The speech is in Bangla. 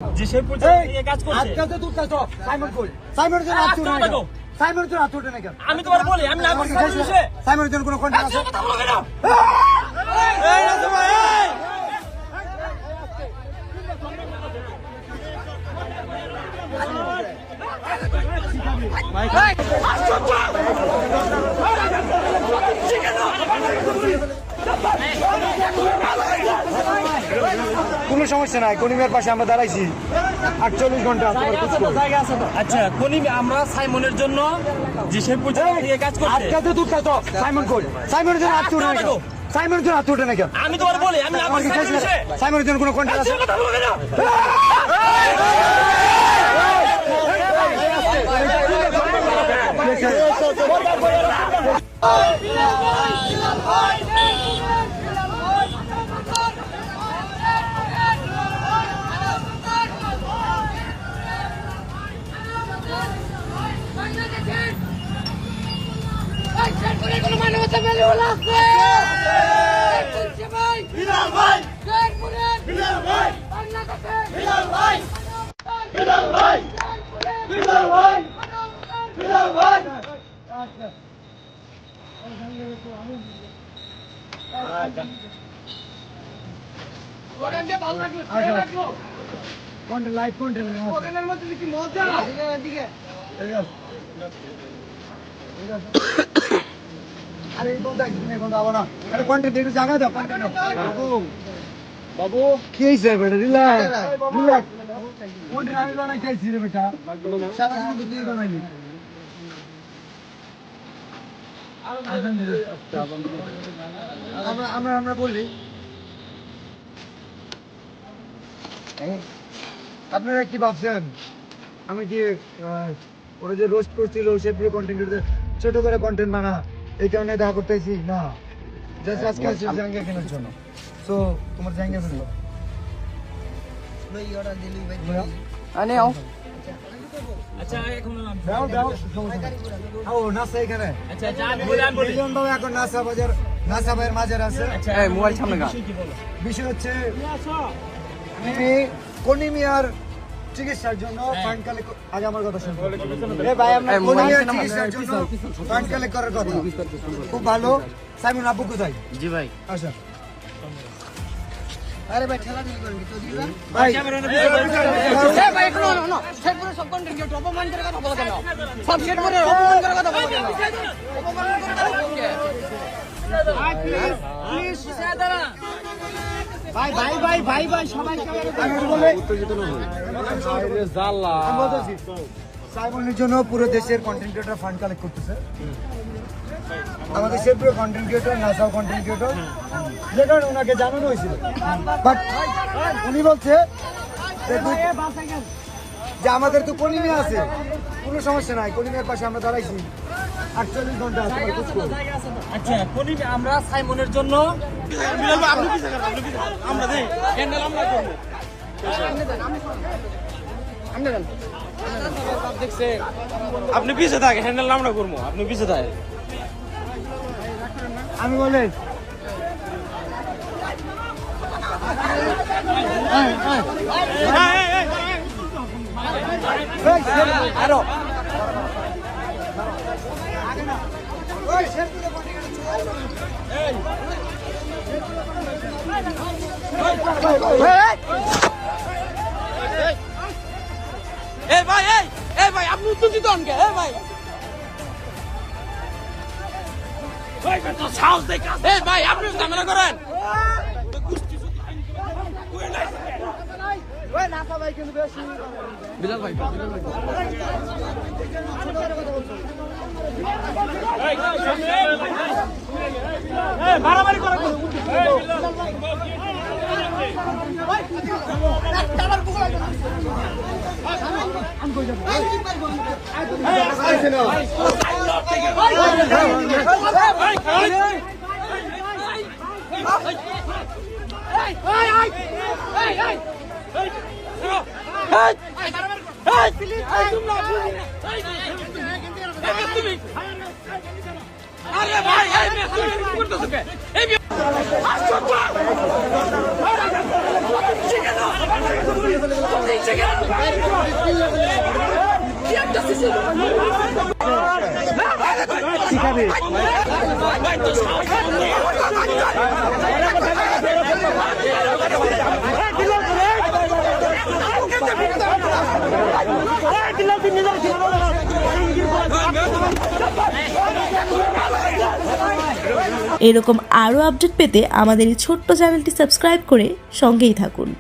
যে সেই পর্যায়ে নিয়ে কাজ করছে। আজকে তো তুই কাজ সাইমন কই সাইমনের জন্য আজ তুই না সাইমনের জন্য আজ তুই না কেন আমি তোমার বলি আমি না আমার কাছে এসে সাইমনের জন্য কোনো কন্ট্যাক্ট আছে কথা বলবে না। এই না তো ভাই কোনো সমস্যা নাই কনিমের পাশে আমরা দাঁড়াইছি 48 ঘন্টা আচ্ছা কোনি আমরা সাইমনের জন্য যে সেই পর্যায়ে নিয়ে কাজ করছে। আজকে তো তুই কাজ সাইমন কই সাইমনের জন্য আজ তুই না কেন সাইমনের জন্য আজ তুই না কেন আমি তোমার বলি আমি আমার কাছে এসে সাইমনের জন্য কোনো কন্ট্যাক্ট আছে কথা বলবে না। মানবতা মেলে ওলা ভাই বিলাল ভাই বিলাল ভাই বিলাল ভাই বিলাল ভাই বিলাল ভাই বিলাল ভাই ওখানে ভালো লাগলো কন্ট্যাক্ট লাইভ কন্ট্যাক্ট ওখানের মধ্যে কি মজা এদিকে আরে এই বন্ধা কি নেই বন্ধা আবনা আরে কন্ট্যাক্ট একটু জায়গা দাও কন্ট্যাক্ট বাবু কি হইছে বেটা রিল্যাক্স রিল্যাক্স কোনটা আমি বানাই চাইছি রে বেটা সারা দিন তুই বানাইলি আমরা বলি আপনারা কি ভাবছেন আমি কি ওরা যে রোস্ট করছিল সে পুরো কন্টেন্ট ছোট করে কন্টেন্ট বানা এই কারণে দেখা করতেছি না জাস্ট আজকে আসছে জাঙ্গিয়া কেনার জন্য সো তোমার জাঙ্গিয়া ফেললো আচ্ছা এখন দাও দাও ও নাসা এখানে আচ্ছা আচ্ছা আমি বলি মিলিয়ন বাবু এখন নাসা বাজার নাসা ভাইয়ের মাঝের আছে এই মোবাইল সামনে গা বিষয় হচ্ছে আমি কনিমিয়ার চিকিৎসার জন্য ফান্ড কালেক্ট আগে আমার কথা শুনুন এ ভাই আমরা কনিমিয়ার চিকিৎসার জন্য ফান্ড কালেক্ট করার কথা খুব ভালো সাইমন আব্বু কোথায় জি ভাই আচ্ছা আরে ভাই ঠেলা ঠেলি করেন তো দিবা ভাই এ ভাই একটু না সেট করে সব কন্টেন্ট কি অপমান করে কথা বলা কেন সব সেট করে অপমান করে কথা বলা কেন অপমান করে কথা বলকে প্লিজ সাদারা ভাই ভাই ভাই ভাই ভাই সবাই আমি বলে উত্তেজিত না হই আরে জাল্লা আমি বলতেছি সাইমনের জন্য পুরো দেশের কন্টেন্ট ক্রিয়েটর ফান্ড কালেক্ট করতেছে আমাদের সেপ্রিয় কন্টেন্ট ক্রিয়েটর নাসাও কন্টেন্ট ক্রিয়েটর যে কারণে ওনাকে জানানো হয়েছিল বাট উনি বলছে যে আমাদের তো কনিমে আছে কোনো সমস্যা নাই কনিমের পাশে আমরা দাঁড়াইছি 48 ঘন্টা তোমার খোঁজ করবো আচ্ছা কোনি আমরা সাইমনের জন্য আপনি কি আমরা দেই ক্যান্ডেল আমরা করব দেখছে আপনি পিছে থাকে হ্যান্ডেল আমরা করবো আপনি পিছে থাকে আমি বলে আরো এই ভাই এই ভাই আপনি উত্তেজিত হন কে এই ভাই ভাই কত সাহস দেখা এই ভাই আপনি ঝামেলা করেন বিলাল ভাই মারামারি করা আরে ভাই এই মেয়ে কি করতেছ কে এই এরকম আরও আপডেট পেতে আমাদের এই ছোট্ট চ্যানেলটি সাবস্ক্রাইব করে সঙ্গেই থাকুন।